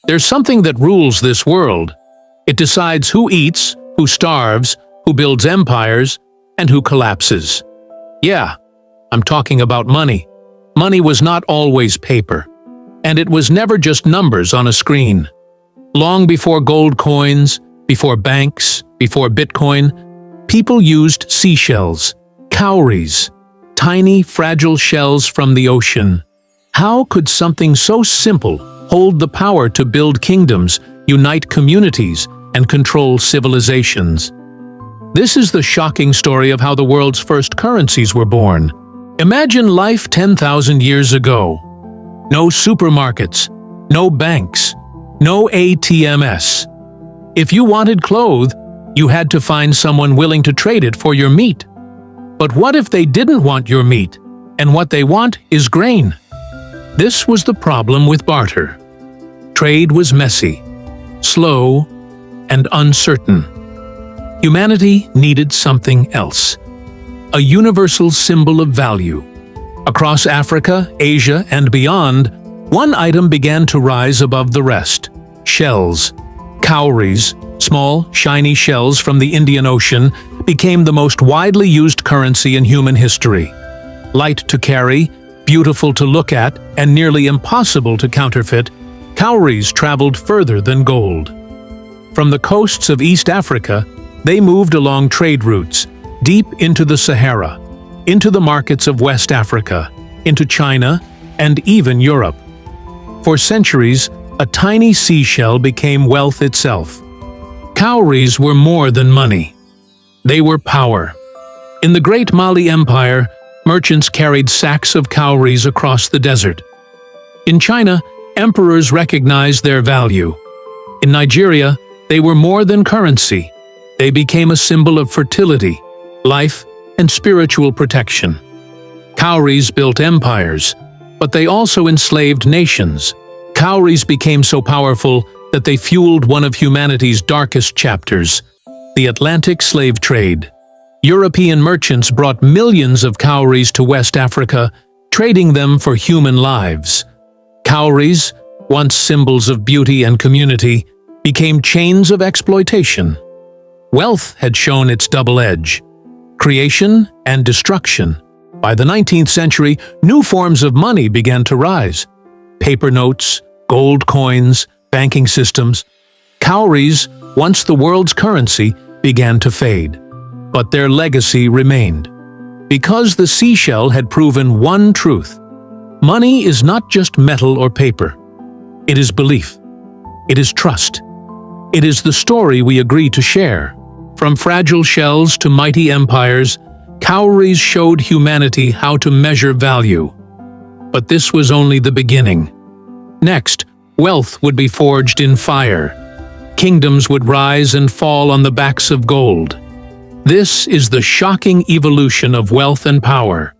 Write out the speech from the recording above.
There's something that rules this world. It decides who eats, who starves, who builds empires, and who collapses. Yeah, I'm talking about money. Money was not always paper, and it was never just numbers on a screen. Long before gold coins, before banks, before Bitcoin, people used seashells, cowries, tiny, fragile shells from the ocean. How could something so simple hold the power to build kingdoms, unite communities, and control civilizations? This is the shocking story of how the world's first currencies were born. Imagine life 10,000 years ago. No supermarkets, no banks, no ATMs. If you wanted clothes, you had to find someone willing to trade it for your meat. But what if they didn't want your meat, and what they want is grain? This was the problem with barter. Trade was messy, slow, and uncertain. Humanity needed something else. A universal symbol of value. Across Africa, Asia, and beyond, one item began to rise above the rest. Shells. Cowries, small, shiny shells from the Indian Ocean, became the most widely used currency in human history. Light to carry, beautiful to look at, and nearly impossible to counterfeit, cowries traveled further than gold. From the coasts of East Africa, they moved along trade routes, deep into the Sahara, into the markets of West Africa, into China, and even Europe. For centuries, a tiny seashell became wealth itself. Cowries were more than money. They were power. In the Great Mali Empire, merchants carried sacks of cowries across the desert. In China, emperors recognized their value. In Nigeria, they were more than currency. They became a symbol of fertility, life, and spiritual protection. Cowries built empires, but they also enslaved nations. Cowries became so powerful that they fueled one of humanity's darkest chapters, the Atlantic slave trade. European merchants brought millions of cowries to West Africa, trading them for human lives. Cowries, once symbols of beauty and community, became chains of exploitation. Wealth had shown its double edge, creation and destruction. By the 19th century, new forms of money began to rise. Paper notes, gold coins, banking systems. Cowries, once the world's currency, began to fade. But their legacy remained. Because the seashell had proven one truth: money is not just metal or paper. It is belief. It is trust. It is the story we agree to share. From fragile shells to mighty empires, cowries showed humanity how to measure value. But this was only the beginning. Next, wealth would be forged in fire. Kingdoms would rise and fall on the backs of gold. This is the shocking evolution of wealth and power.